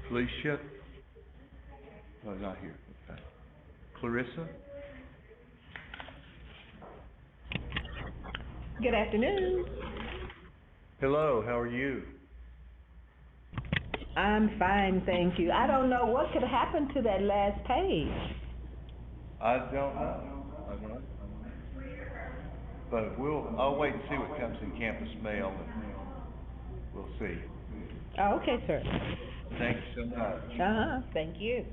Felicia? Oh, not here. Okay. Clarissa? Good afternoon. Hello, how are you? I'm fine, thank you. I don't know what could happen to that last page. I don't know. I don't know. But I'll wait and see what comes in campus mail and we'll see. Oh, okay, sir. Thank you so much. Uh-huh, thank you.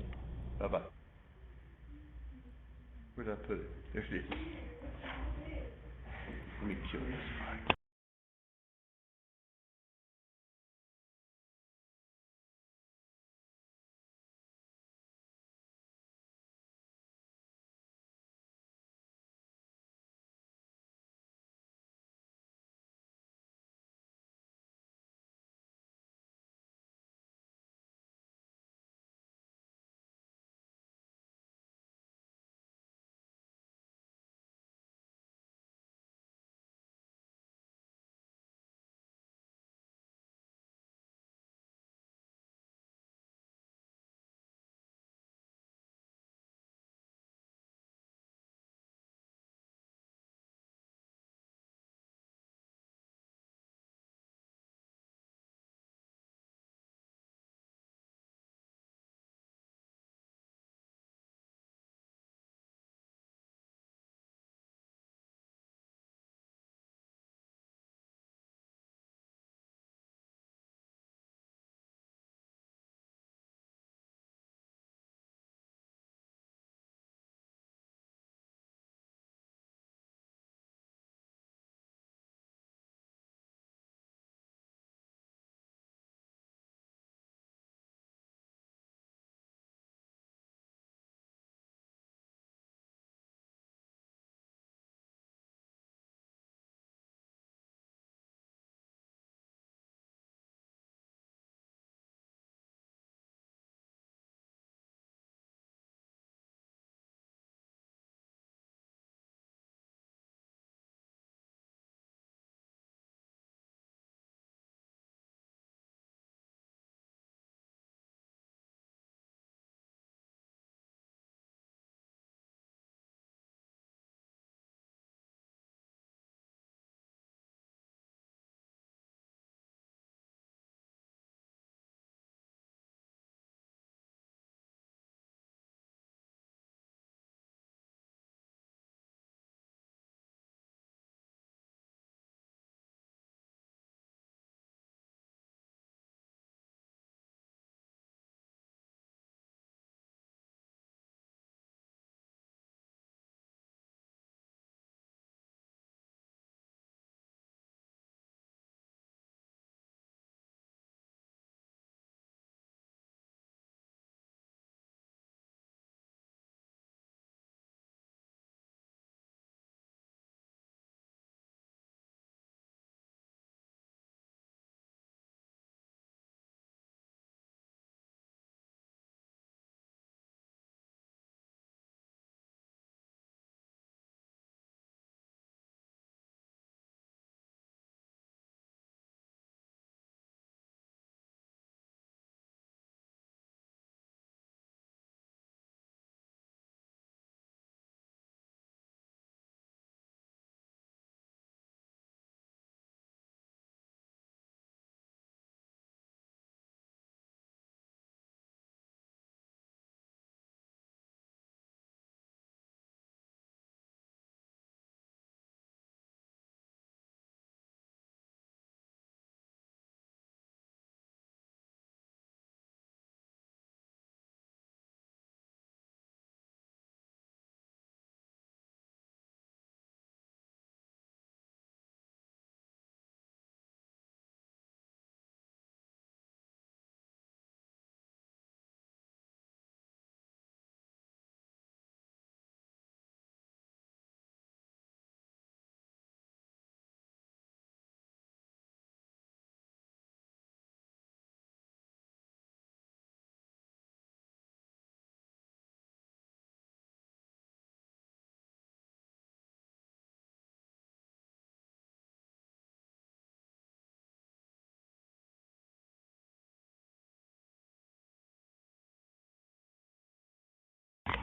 Bye-bye. Where did I put it? There it is. Let me kill this.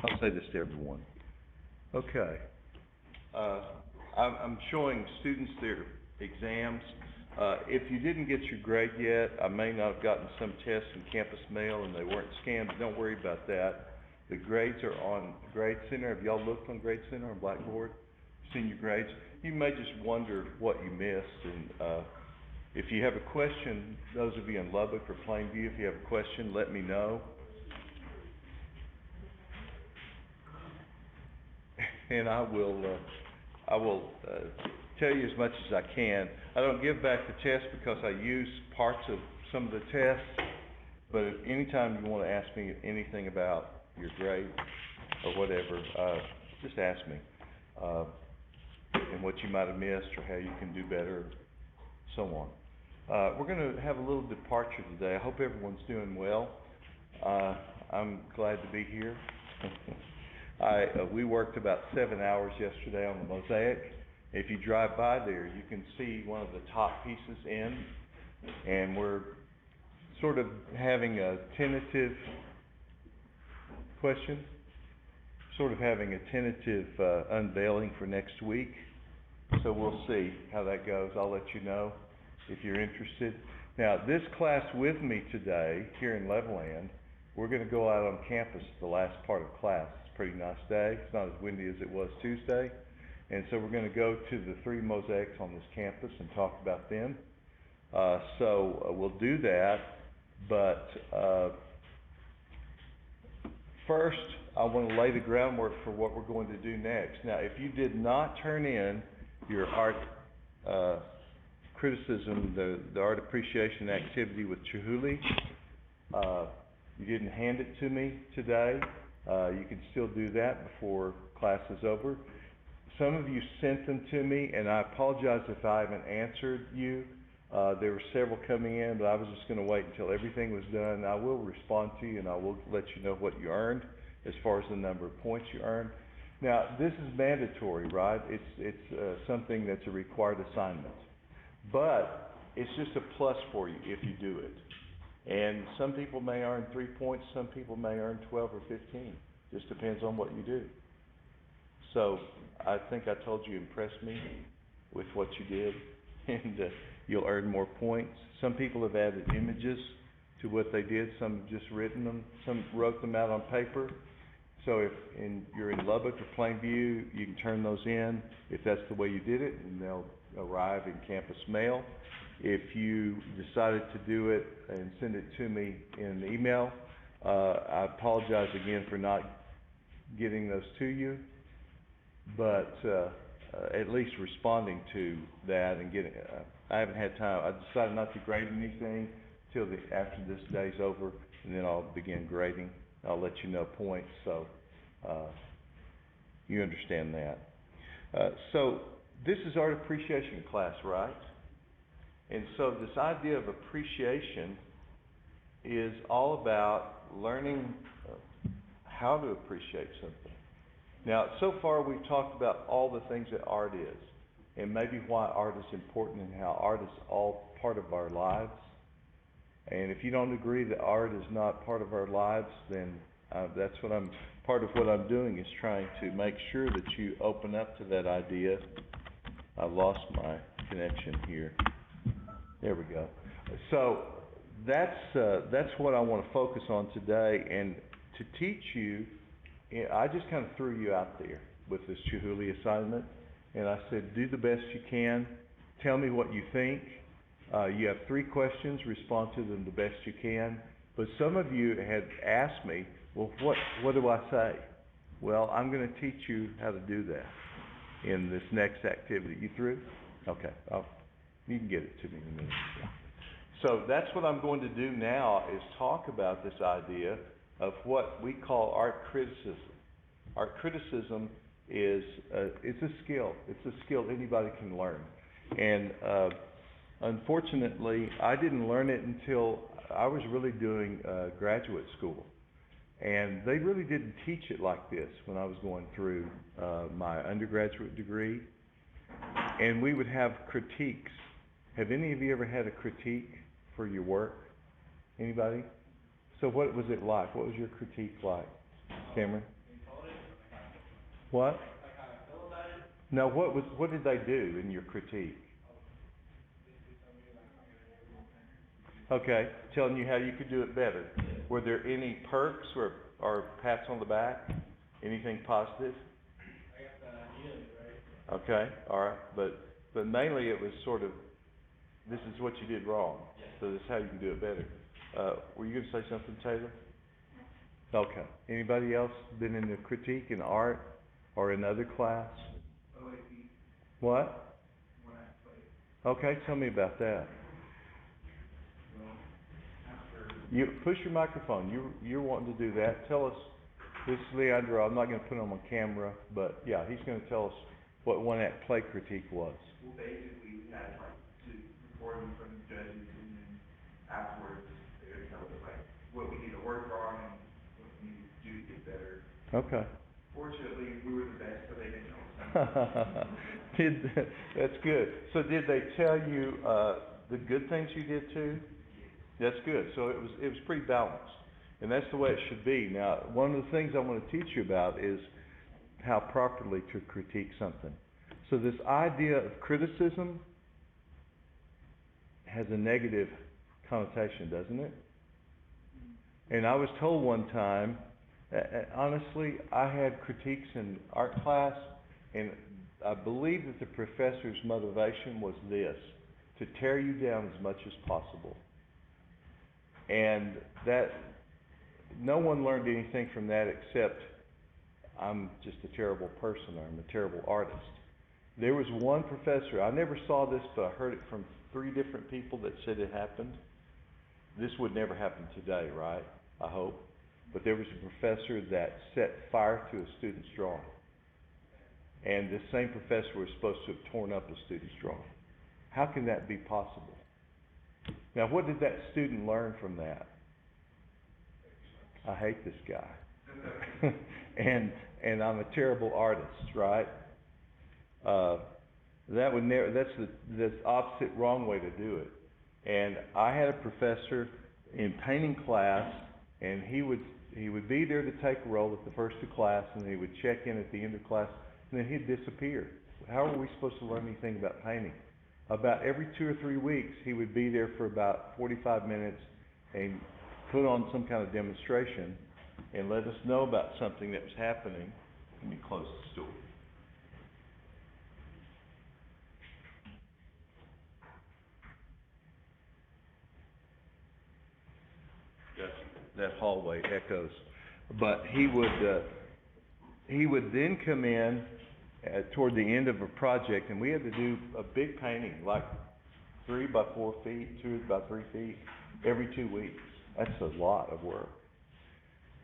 I'll say this to everyone. Okay. I'm showing students their exams. If you didn't get your grade yet, I may not have gotten some tests in Campus Mail and they weren't scanned, but don't worry about that. The grades are on Grade Center. Have y'all looked on Grade Center on Blackboard? Seen your grades? You may just wonder what you missed, and if you have a question, those of you in Lubbock or Plainview, if you have a question, let me know. And I will tell you as much as I can. I don't give back the test because I use parts of some of the tests, but if anytime you want to ask me anything about your grade or whatever, just ask me. And what you might have missed or how you can do better, so on. We're going to have a little departure today. I hope everyone's doing well. I'm glad to be here. We worked about 7 hours yesterday on the mosaic. If you drive by there, you can see one of the top pieces in, and we're sort of having a tentative unveiling for next week. So we'll see how that goes. I'll let you know if you're interested. Now, this class with me today here in Levelland, we're going to go out on campus the last part of class. It's a pretty nice day. It's not as windy as it was Tuesday. And so we're going to go to the 3 mosaics on this campus and talk about them. We'll do that. But first, I want to lay the groundwork for what we're going to do next. Now, if you did not turn in your art criticism, the art appreciation activity with Chihuly, you didn't hand it to me today, you can still do that before class is over. Some of you sent them to me, and I apologize if I haven't answered you. There were several coming in, but I was just going to wait until everything was done. I will respond to you, and I will let you know what you earned as far as the number of points you earned. Now, this is mandatory, right? It's something that's a required assignment. But it's just a plus for you if you do it. And some people may earn 3 points, some people may earn 12 or 15. Just depends on what you do. So I think I told you impressed me with what you did, and you'll earn more points. Some people have added images to what they did. Some have just written them. Some wrote them out on paper. So if you're in Lubbock or Plainview, you can turn those in if that's the way you did it, and they'll arrive in Campus Mail. If you decided to do it and send it to me in an email, I apologize again for not getting those to you, but at least responding to that and getting. I haven't had time. I decided not to grade anything till after this day's over, and then I'll begin grading. I'll let you know points, so you understand that. So this is art appreciation class, right? And so this idea of appreciation is all about learning how to appreciate something. Now, so far we've talked about all the things that art is, and maybe why art is important and how art is all part of our lives. And if you don't agree that art is not part of our lives, then that's what part of what I'm doing is trying to make sure that you open up to that idea. I lost my connection here. There we go. So that's what I want to focus on today, and to teach you, I just kind of threw you out there with this Chihuly assignment, and I said, do the best you can. Tell me what you think. You have 3 questions. Respond to them the best you can. But some of you had asked me, well, what do I say? Well, I'm going to teach you how to do that in this next activity. You through? Okay. You can get it to me in a minute. Yeah. So that's what I'm going to do now, is talk about this idea of what we call art criticism. Art criticism is it's a skill. It's a skill anybody can learn. And unfortunately, I didn't learn it until I was really doing graduate school. And they really didn't teach it like this when I was going through my undergraduate degree. And we would have critiques. Have any of you ever had a critique for your work? Anybody? So what was it like? What was your critique like, Cameron? In college, What? No, what did they do in your critique? Okay, telling you how you could do it better. Were there any perks or pats on the back? Anything positive? Okay, all right, but mainly it was sort of, this is what you did wrong, so this is how you can do it better. Were you going to say something, Taylor? Okay. Anybody else been in the critique in art or in other class? What? Okay, tell me about that. You push your microphone. You're wanting to do that. Tell us. This is Leandro. I'm not going to put him on camera, but yeah, he's going to tell us what one act play critique was. Well, basically, we had like to report in front of the judges, and then afterwards, they're gonna tell us like what we need to work on and what we need to do to get better. Okay. Fortunately, we were the best, so they didn't know us. That's good. So did they tell you the good things you did too? That's good. So it was pretty balanced, and that's the way it should be. Now, one of the things I want to teach you about is how properly to critique something. So this idea of criticism has a negative connotation, doesn't it? And I was told one time, honestly, I had critiques in art class, and I believe that the professor's motivation was this: to tear you down as much as possible. And that, no one learned anything from that except I'm just a terrible person, or I'm a terrible artist. There was one professor, I never saw this, but I heard it from 3 different people that said it happened. This would never happen today, right? I hope. But there was a professor that set fire to a student's drawing. And this same professor was supposed to have torn up a student's drawing. How can that be possible? Now, what did that student learn from that? I hate this guy. and I'm a terrible artist, right? That would never, that's the opposite wrong way to do it. And I had a professor in painting class, and he would be there to take a roll at the first of class, and he would check in at the end of class, and then he'd disappear. How are we supposed to learn anything about painting? About every 2 or 3 weeks, he would be there for about 45 minutes and put on some kind of demonstration and let us know about something that was happening. Let me close the door. That hallway echoes. But he would then come in toward the end of a project, and we had to do a big painting, like 3 by 4 feet, 2 by 3 feet, every 2 weeks. That's a lot of work.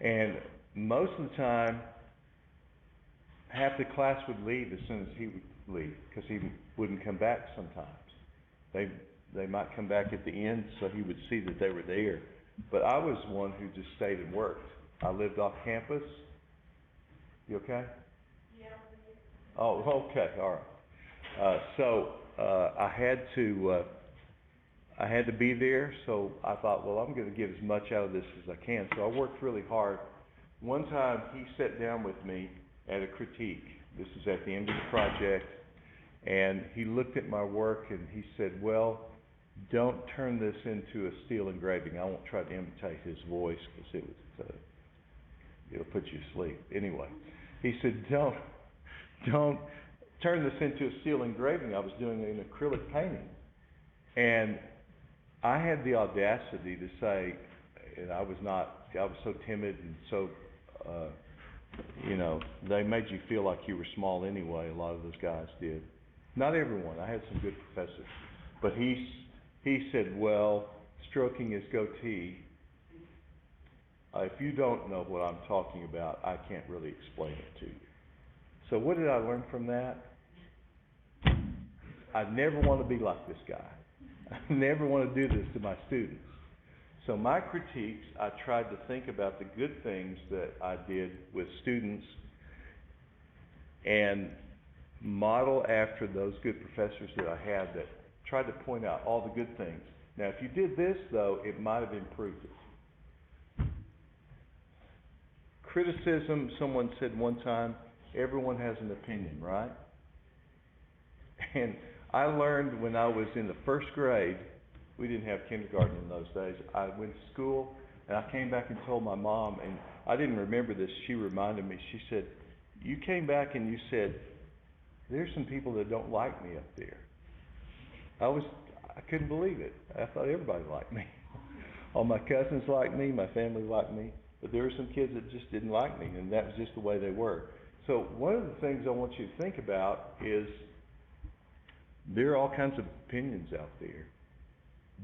And most of the time, half the class would leave as soon as he would leave, because he wouldn't come back sometimes. They might come back at the end so he would see that they were there. But I was one who just stayed and worked. I lived off campus. You okay? Yeah. Oh, okay, all right. So I had to be there, so I thought, well, I'm going to get as much out of this as I can. So I worked really hard. One time he sat down with me at a critique. This is at the end of the project, and he looked at my work and he said, well, don't turn this into a steel engraving. I won't try to imitate his voice because it'll put you to sleep. Anyway, he said, don't turn this into a steel engraving. I was doing an acrylic painting. And I had the audacity to say, and I was so timid and so, they made you feel like you were small anyway. A lot of those guys did. Not everyone. I had some good professors. But he said, well, stroking his goatee, if you don't know what I'm talking about, I can't really explain it to you. So what did I learn from that? I never want to be like this guy. I never want to do this to my students. So my critiques, I tried to think about the good things that I did with students and model after those good professors that I had that tried to point out all the good things. Now, if you did this, though, it might have improved it. Criticism, someone said one time, everyone has an opinion, right? And I learned when I was in the first grade, we didn't have kindergarten in those days. I went to school and I came back and told my mom, and I didn't remember this. She reminded me. She said, "You came back and you said, there's some people that don't like me up there." I couldn't believe it. I thought everybody liked me. All my cousins liked me, my family liked me, but there were some kids that just didn't like me, and that was just the way they were. So one of the things I want you to think about is there are all kinds of opinions out there,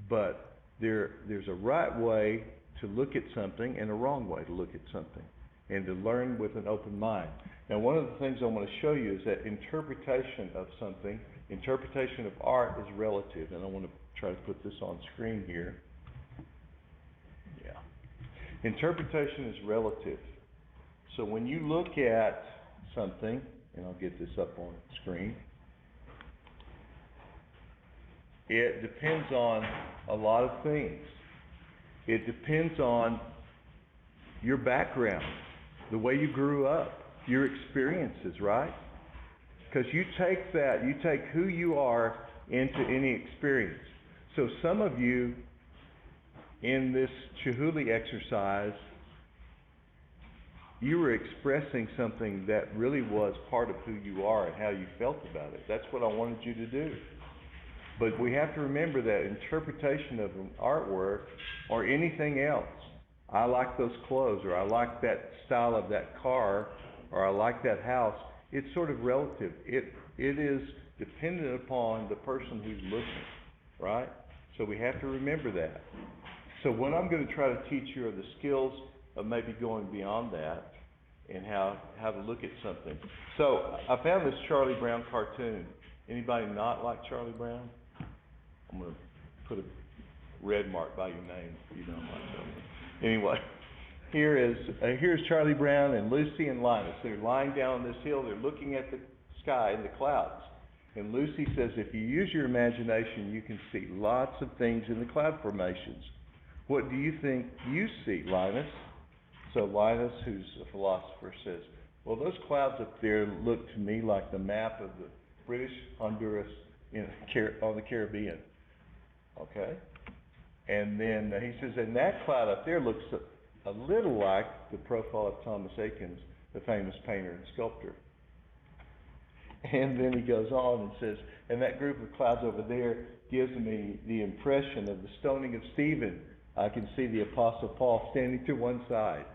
but there's a right way to look at something and a wrong way to look at something, and to learn with an open mind. Now, one of the things I want to show you is that interpretation of something, interpretation of art is relative, and I want to try to put this on screen here. Yeah. Interpretation is relative. So when you look at something, and I'll get this up on screen, it depends on a lot of things. It depends on your background, the way you grew up, your experiences, right? Because you take who you are into any experience. So some of you in this Chihuly exercise, you were expressing something that really was part of who you are and how you felt about it. That's what I wanted you to do. But we have to remember that interpretation of an artwork or anything else, I like those clothes, or I like that style of that car, or I like that house, it's sort of relative. It is dependent upon the person who's looking, right? So we have to remember that. So what I'm going to try to teach you are the skills of maybe going beyond that and how to look at something. So I found this Charlie Brown cartoon. Anybody not like Charlie Brown? I'm going to put a red mark by your name if you don't like Charlie Brown. Anyway, here's Charlie Brown and Lucy and Linus. They're lying down this hill. They're looking at the sky and the clouds. And Lucy says, if you use your imagination, you can see lots of things in the cloud formations. What do you think you see, Linus? So Linus, who's a philosopher, says, well, those clouds up there look to me like the map of the British Honduras on the Caribbean. Okay? And then he says, and that cloud up there looks a little like the profile of Thomas Eakins, the famous painter and sculptor. And then he goes on and says, and that group of clouds over there gives me the impression of the stoning of Stephen. I can see the Apostle Paul standing to one side.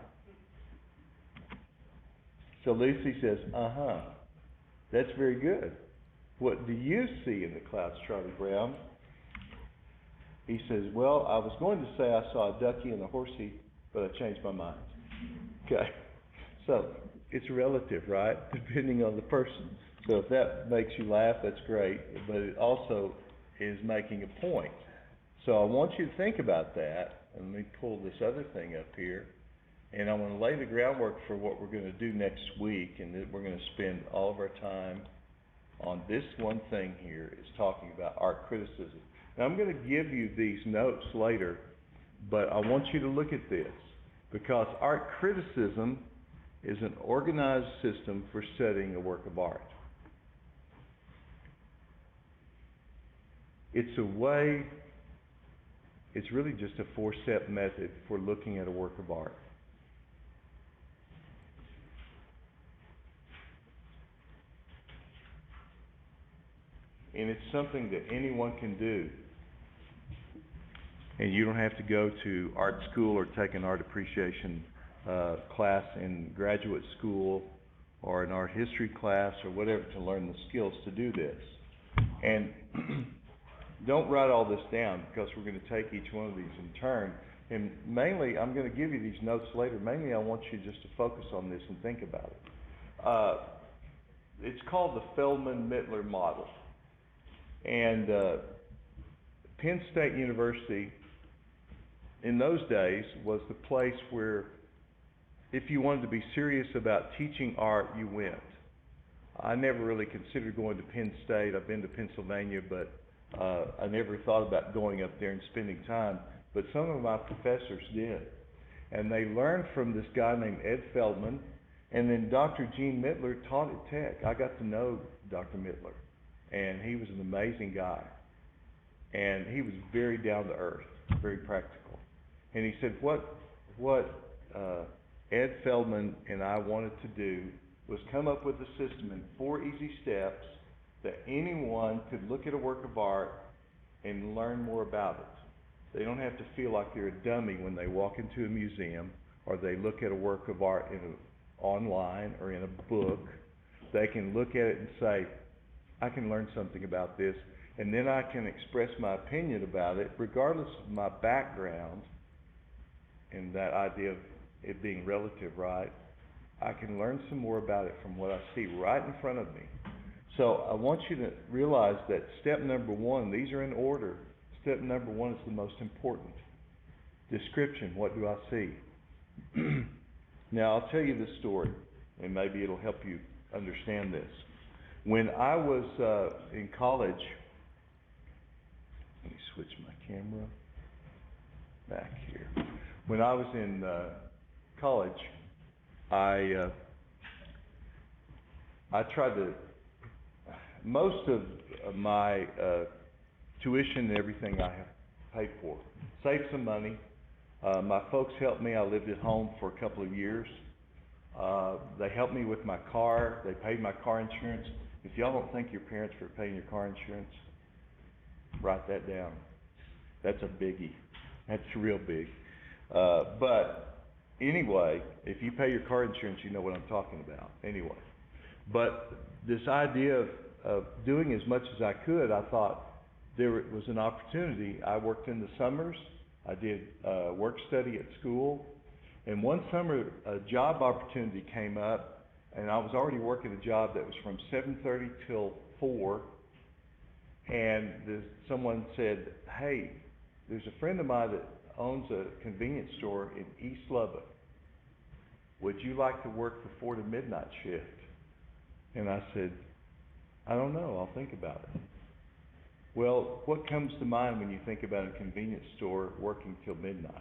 So Lucy says, that's very good. What do you see in the clouds, Charlie Brown? He says, well, I was going to say I saw a ducky and a horsey, but I changed my mind. Okay, so it's relative, right? Depending on the person. So if that makes you laugh, that's great, but it also is making a point. So I want you to think about that, and let me pull this other thing up here, and I want to lay the groundwork for what we're going to do next week, and then we're going to spend all of our time on this one thing here, is talking about art criticism. Now I'm going to give you these notes later, but I want you to look at this, because art criticism is an organized system for studying a work of art. It's a way, it's really just a four-step method for looking at a work of art. And it's something that anyone can do. And you don't have to go to art school or take an art appreciation class in graduate school or an art history class or whatever to learn the skills to do this. And don't write all this down, because we're going to take each one of these in turn. And mainly, I'm going to give you these notes later. Mainly, I want you just to focus on this and think about it. It's called the Feldman-Mittler model. And Penn State University, in those days, was the place where if you wanted to be serious about teaching art, you went. I never really considered going to Penn State. I've been to Pennsylvania, but I never thought about going up there and spending time. But some of my professors did. And they learned from this guy named Ed Feldman, And then Dr. Gene Mittler taught at Tech. I got to know Dr. Mittler, and he was an amazing guy. And he was very down to earth, very practical. And he said, what Ed Feldman and I wanted to do was come up with a system in 4 easy steps that anyone could look at a work of art and learn more about it. They don't have to feel like they're a dummy when they walk into a museum or they look at a work of art online or in a book. They can look at it and say, I can learn something about this, and then I can express my opinion about it regardless of my background, and that idea of it being relative, right? I can learn some more about it from what I see right in front of me. So I want you to realize that step number 1, these are in order. Step number 1 is the most important. Description, what do I see? Now I'll tell you this story, and maybe it'll help you understand this. When I was in college, let me switch my camera back here. When I was in college, I tried to, most of my tuition and everything I have paid for, saved some money. My folks helped me. I lived at home for a couple of years. They helped me with my car. They paid my car insurance. If y'all don't thank your parents for paying your car insurance, write that down. That's a biggie. That's real big. But anyway, if you pay your car insurance, you know what I'm talking about. Anyway, but this idea of doing as much as I could, I thought there was an opportunity. I worked in the summers. I did work study at school. And one summer, a job opportunity came up, and I was already working a job that was from 7:30 till 4. And someone said, hey, there's a friend of mine that owns a convenience store in East Lubbock. Would you like to work the 4 to midnight shift? And I said, I don't know, I'll think about it. Well, what comes to mind when you think about a convenience store working till midnight?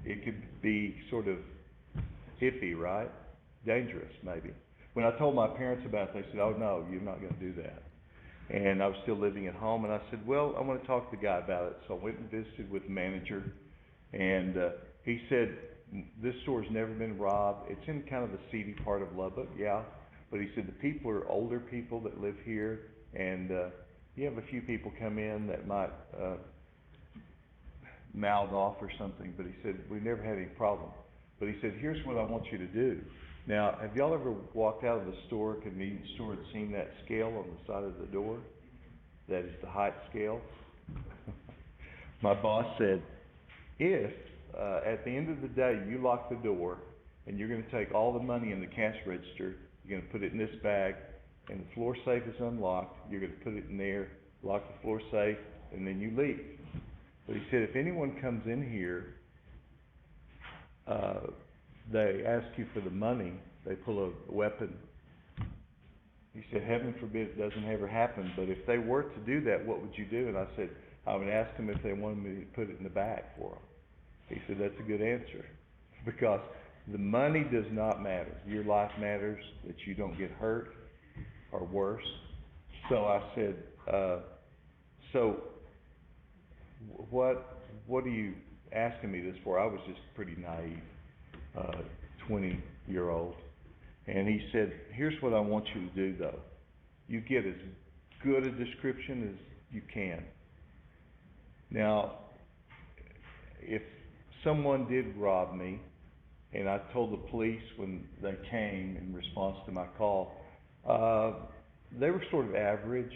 It could be sort of hippie, right? Dangerous, maybe. When I told my parents about it, they said, oh no, you're not going to do that. And I was still living at home, and I said, well, I want to talk to the guy about it. So I went and visited with the manager, and he said, this store's never been robbed. It's in kind of a seedy part of Lubbock, yeah. But he said the people are older people that live here, and you have a few people come in that might mouth off or something, but he said, we never had any problem. But he said, here's what I want you to do. Now, have y'all ever walked out of the store, convenience store, and seen that scale on the side of the door? That is the height scale. My boss said, if at the end of the day you lock the door and you're going to take all the money in the cash register, you're going to put it in this bag, and the floor safe is unlocked, you're going to put it in there, lock the floor safe, and then you leave. But he said, if anyone comes in here, they ask you for the money, they pull a weapon. He said, heaven forbid it doesn't ever happen, but if they were to do that, what would you do? And I said, I would ask them if they wanted me to put it in the bag for them. He said, that's a good answer, because the money does not matter. Your life matters, that you don't get hurt or worse. So I said, so what are you asking me this for? I was just pretty naive, 20-year-old. And he said, here's what I want you to do, though. You get as good a description as you can. Now, if someone did rob me, and I told the police when they came in response to my call, they were sort of average,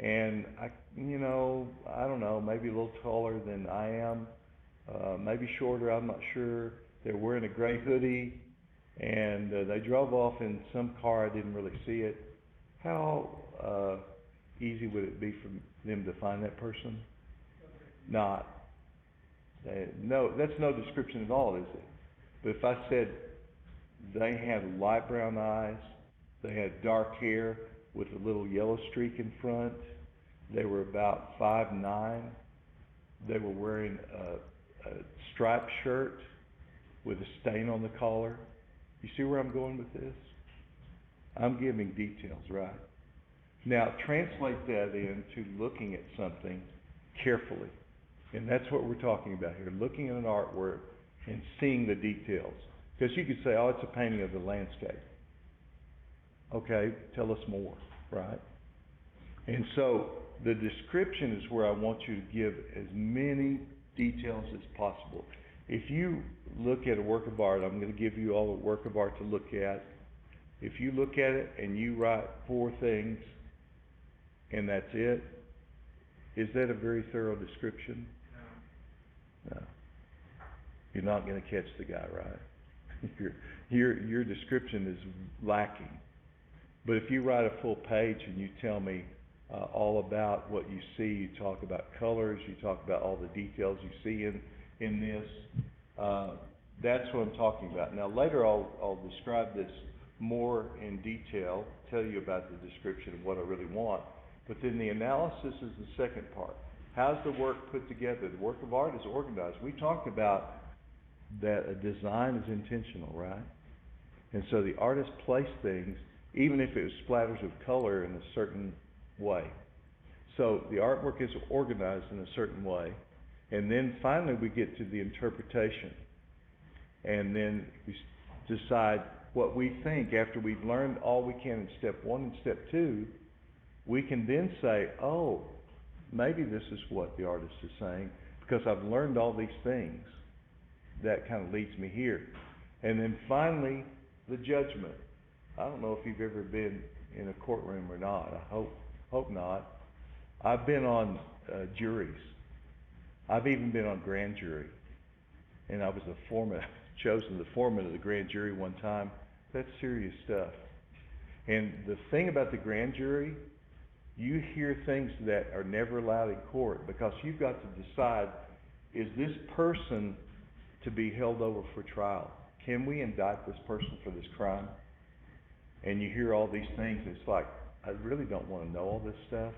and I don't know, maybe a little taller than I am, maybe shorter, I'm not sure. They're wearing a gray hoodie, and they drove off in some car, I didn't really see it. How easy would it be for them to find that person? Not. No, that's no description at all, is it? But if I said they had light brown eyes, they had dark hair with a little yellow streak in front, they were about 5'9", they were wearing a striped shirt with a stain on the collar, You see where I'm going with this? I'm giving details, right? Now, translate that into looking at something carefully. And that's what we're talking about here, looking at an artwork and seeing the details. Because you could say, oh, it's a painting of the landscape. Okay, tell us more, right? And so, the description is where I want you to give as many details as possible. If you look at a work of art, I'm going to give you all a work of art to look at. If you look at it and you write 4 things, and that's it, is that a very thorough description? No. You're not going to catch the guy, right? Your description is lacking. But if you write a full page and you tell me all about what you see, you talk about colors, you talk about all the details you see in this, that's what I'm talking about. Now later I'll describe this more in detail, tell you about the description of what I really want. But then the analysis is the second part. How's the work put together? The work of art is organized. We talked about that a design is intentional, right? And so the artist placed things, even if it was splatters of color, in a certain way. So the artwork is organized in a certain way. And then finally we get to the interpretation. And then we decide what we think after we've learned all we can in step 1 and step 2. We can then say, oh, maybe this is what the artist is saying, because I've learned all these things. That kind of leads me here. And then finally, the judgment. I don't know if you've ever been in a courtroom or not. I hope not. I've been on juries. I've even been on grand jury. And I was chosen the foreman of the grand jury one time. That's serious stuff. And the thing about the grand jury, you hear things that are never allowed in court, because you've got to decide, is this person to be held over for trial? Can we indict this person for this crime? And you hear all these things, it's like, I really don't want to know all this stuff.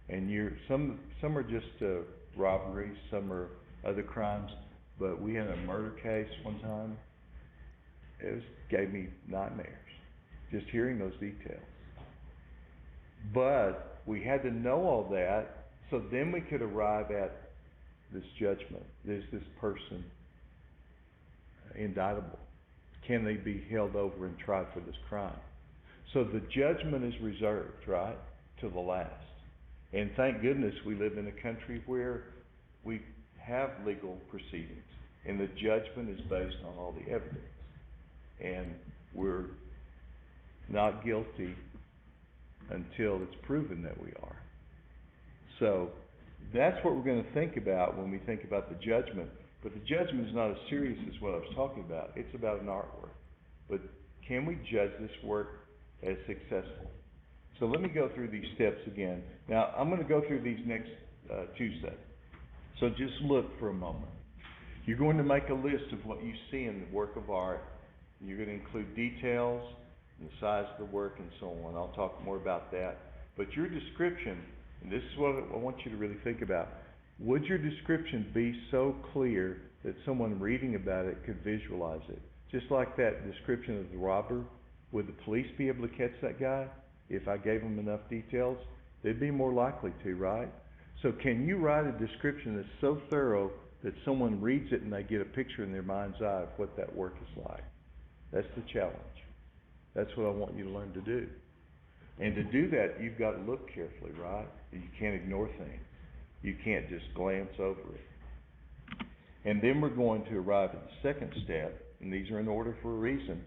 And some are just robberies, some are other crimes. But we had a murder case one time. It gave me nightmares, just hearing those details. But we had to know all that, so then we could arrive at this judgment. Is this person indictable? Can they be held over and tried for this crime? So the judgment is reserved, right, to the last. And thank goodness we live in a country where we have legal proceedings, and the judgment is based on all the evidence. And we're not guilty until it's proven that we are. So that's what we're going to think about when we think about the judgment. But the judgment is not as serious as what I was talking about. It's about an artwork. But can we judge this work as successful? So let me go through these steps again. Now, I'm going to go through these next Tuesday. So just look for a moment. You're going to make a list of what you see in the work of art. You're going to include details and the size of the work and so on. I'll talk more about that. But your description, and this is what I want you to really think about, would your description be so clear that someone reading about it could visualize it? Just like that description of the robber, would the police be able to catch that guy if I gave them enough details? They'd be more likely to, right? So can you write a description that's so thorough that someone reads it and they get a picture in their mind's eye of what that work is like? That's the challenge. That's what I want you to learn to do. And to do that, you've got to look carefully, right? You can't ignore things. You can't just glance over it. And then we're going to arrive at the second step, and these are in order for a reason,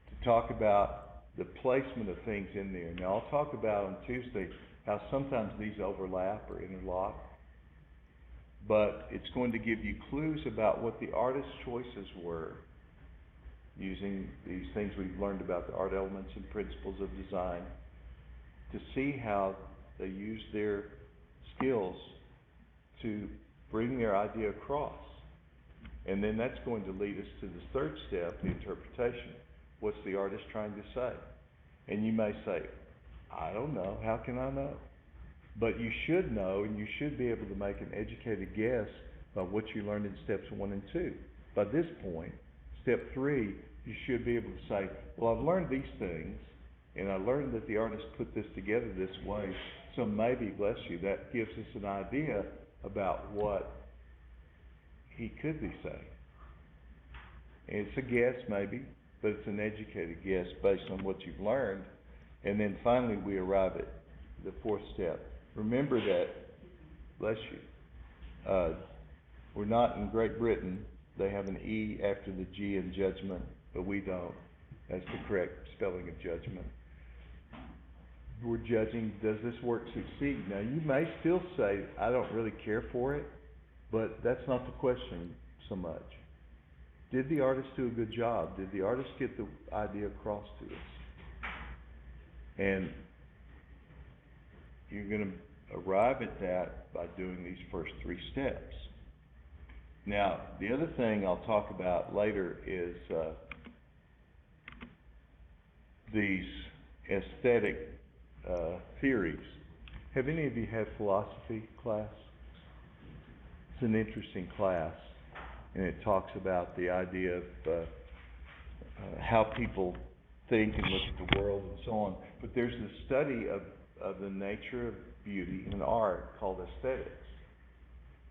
to talk about the placement of things in there. Now, I'll talk about on Tuesday how sometimes these overlap or interlock, but it's going to give you clues about what the artist's choices were using these things we've learned about the art elements and principles of design, to see how they use their skills to bring their idea across. And then that's going to lead us to the third step, the interpretation. What's the artist trying to say? And you may say, I don't know, how can I know? But you should know, and you should be able to make an educated guess by what you learned in steps 1 and 2. By this point, step 3 you should be able to say, well, I've learned these things, and I learned that the artist put this together this way, so maybe, bless you, that gives us an idea about what he could be saying. And it's a guess maybe, but it's an educated guess based on what you've learned. And then finally we arrive at the fourth step. Remember that, bless you, we're not in Great Britain. They have an E after the G in judgment, but we don't. That's the correct spelling of judgment. We're judging, does this work succeed? Now you may still say, I don't really care for it, but that's not the question so much. Did the artist do a good job? Did the artist get the idea across to us? And you're going to arrive at that by doing these first three steps. Now, the other thing I'll talk about later is these aesthetic theories. Have any of you had philosophy class? It's an interesting class, and it talks about the idea of how people think and look at the world and so on. But there's this study of the nature of beauty and art called aesthetics.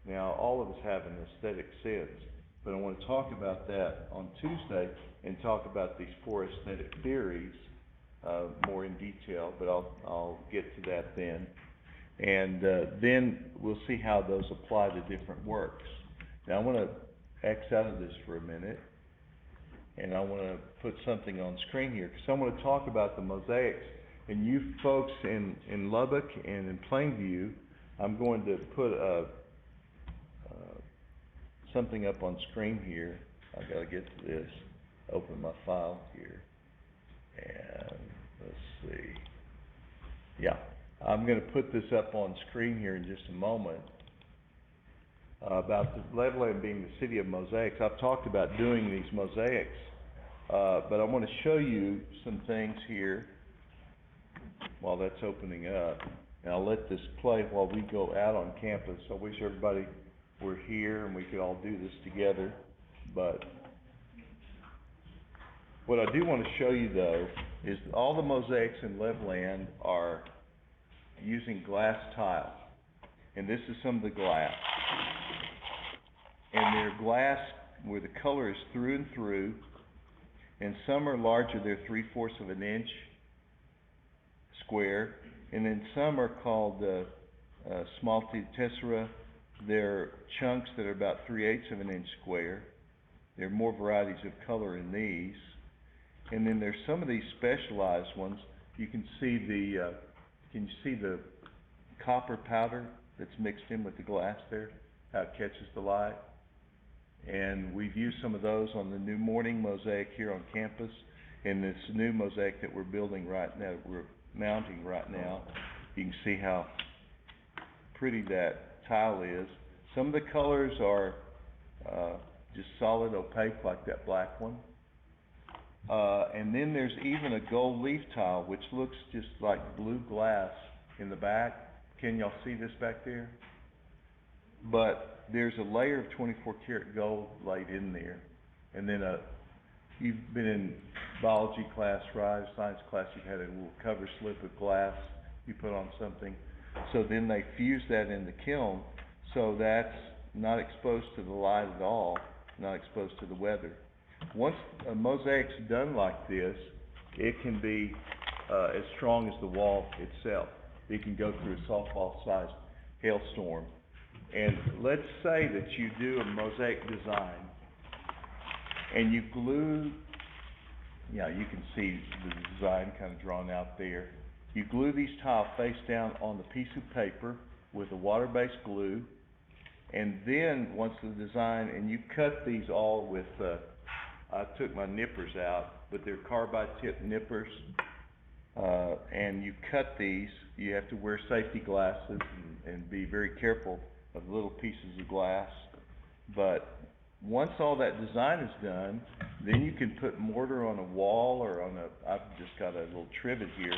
Now, all of us have an aesthetic sense, but I want to talk about that on Tuesday and talk about these four aesthetic theories more in detail, but I'll get to that then. And then we'll see how those apply to different works. Now, I want to X out of this for a minute, and I want to put something on screen here, because I want to talk about the mosaics. And you folks in Lubbock and in Plainview, I'm going to put something up on screen here. I've got to get to this. Open my file here. And let's see. Yeah, I'm going to put this up on screen here in just a moment about the Levelland being the city of mosaics. I've talked about doing these mosaics, but I want to show you some things here while that's opening up. And I'll let this play while we go out on campus. I wish everybody were here and we could all do this together. But what I do want to show you, though, is all the mosaics in Levelland are using glass tile. And this is some of the glass. And they're glass where the color is through and through. And some are larger, they're 3/4 of an inch square. And then some are called smalti tessera. They're chunks that are about 3/8 of an inch square. There are more varieties of color in these. And then there's some of these specialized ones. You can see the copper powder that's mixed in with the glass there, how it catches the light. And we've used some of those on the new morning mosaic here on campus, and this new mosaic that we're building right now, we're mounting right now. You can see how pretty that tile is. Some of the colors are just solid opaque, like that black one. And then there's even a gold leaf tile, which looks just like blue glass in the back. Can y'all see this back there? But there's a layer of 24 karat gold laid in there. And then you've been in biology class, right? Science class, you've had a little cover slip of glass you put on something. So then they fuse that in the kiln, so that's not exposed to the light at all, not exposed to the weather. Once a mosaic's done like this, it can be as strong as the wall itself. It can go through a softball-sized hailstorm. And let's say that you do a mosaic design and you glue, yeah, you can see the design kind of drawn out there. You glue these tiles face down on the piece of paper with a water-based glue, and then once the design, and you cut these all with, I took my nippers out, but they're carbide tip nippers, and you cut these. You have to wear safety glasses and be very careful of little pieces of glass. But once all that design is done, then you can put mortar on a wall or on a, I've just got a little trivet here,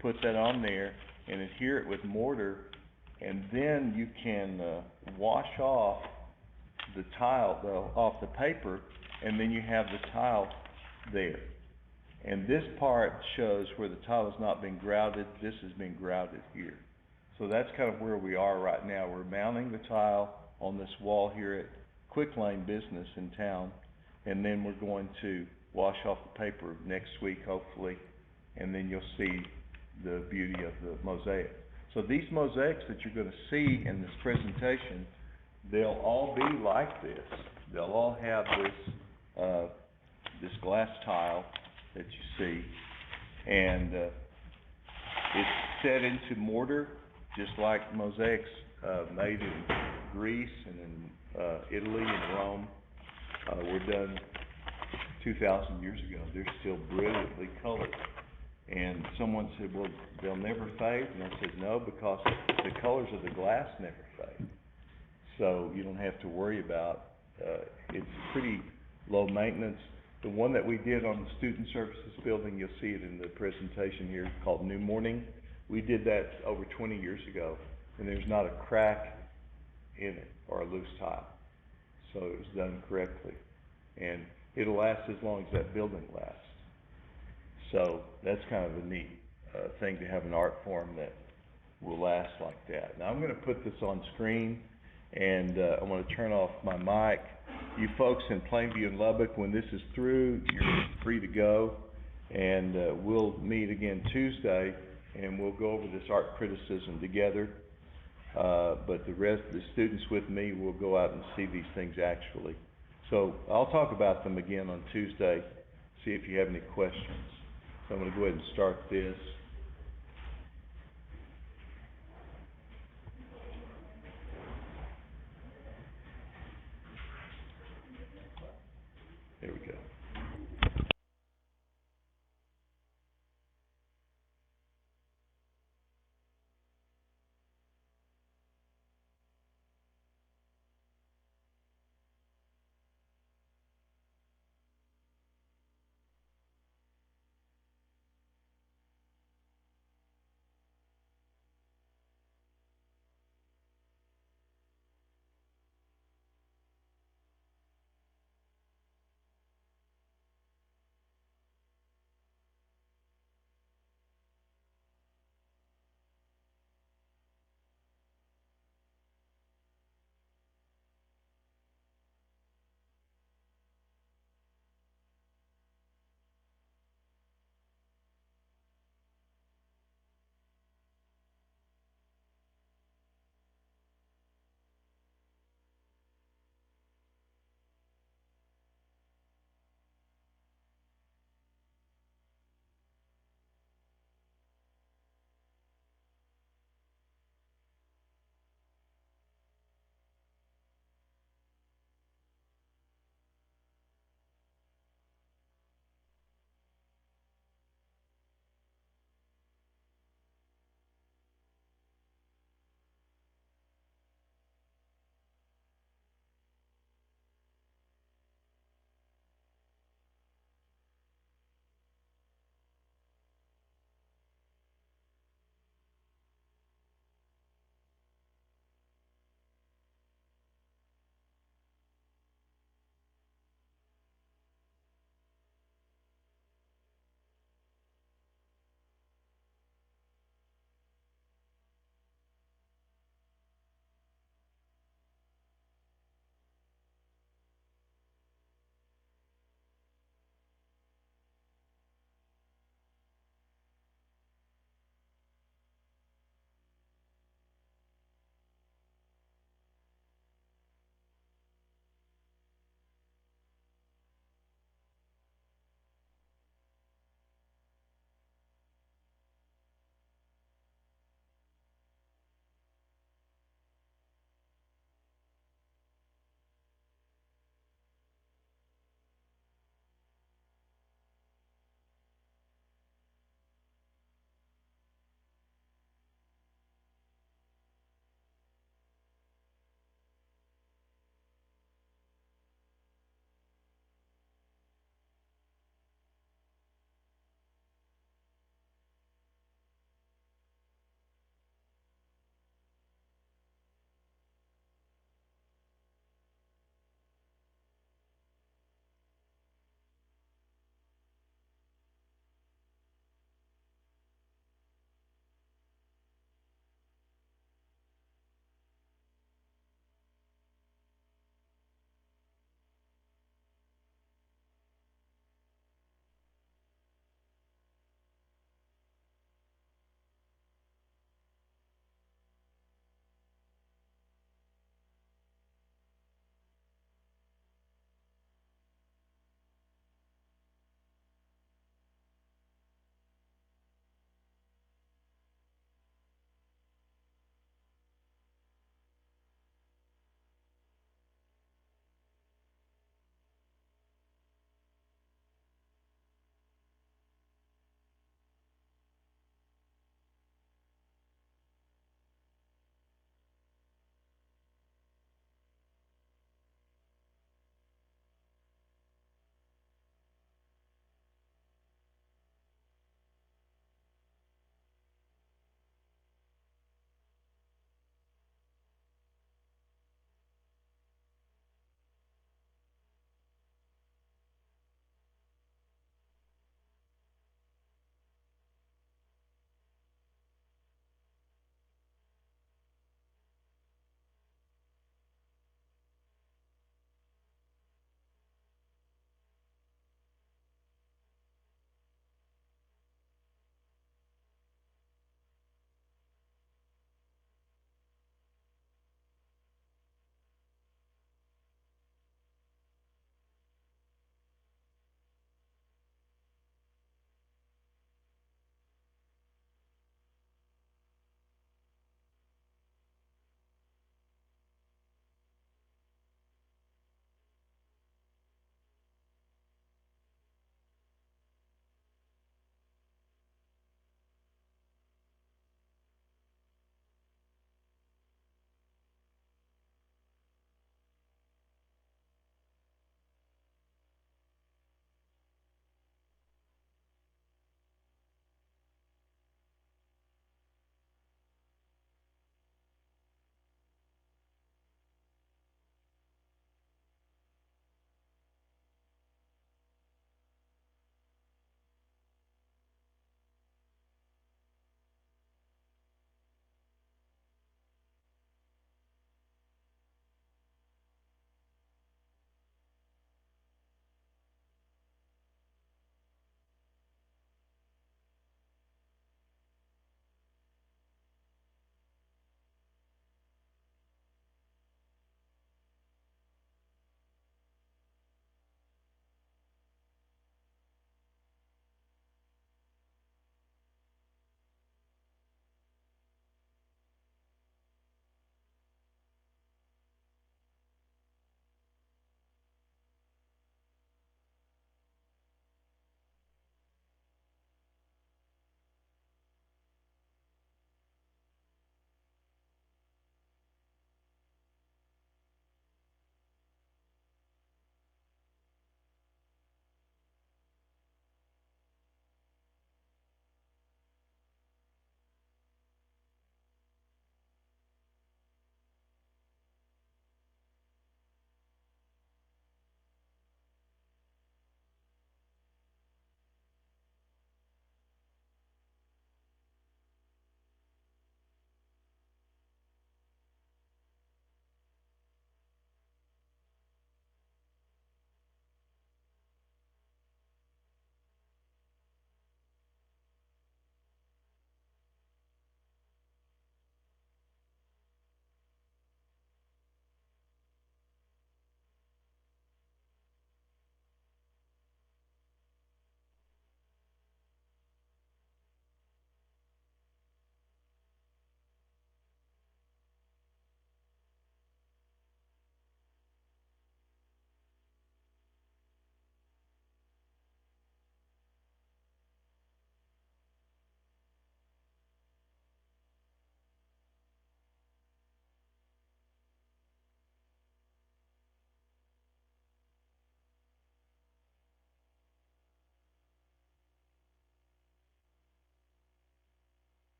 put that on there and adhere it with mortar, and then you can wash off the tile, off the paper, and then you have the tile there. And this part shows where the tile has not been grouted, this has been grouted here. So that's kind of where we are right now. We're mounting the tile on this wall here at Quick Lane Business in town, and then we're going to wash off the paper next week, hopefully, and then you'll see the beauty of the mosaic. So these mosaics that you're gonna see in this presentation, they'll all be like this. They'll all have this glass tile that you see, and it's set into mortar, just like mosaics made in Greece and in Italy and Rome were done 2,000 years ago. They're still brilliantly colored. And someone said, well, they'll never fade? And I said, no, because the colors of the glass never fade. So you don't have to worry about, it's pretty low maintenance. The one that we did on the Student Services building, you'll see it in the presentation here, called New Morning. We did that over 20 years ago, and there's not a crack in it or a loose tile. So it was done correctly. And it'll last as long as that building lasts. So that's kind of a neat thing to have an art form that will last like that. Now I'm going to put this on screen, and I'm going to turn off my mic. You folks in Plainview and Lubbock, when this is through, you're free to go, and we'll meet again Tuesday, and we'll go over this art criticism together. But the students with me will go out and see these things actually. So I'll talk about them again on Tuesday, see if you have any questions. So I'm going to go ahead and start this. There we go.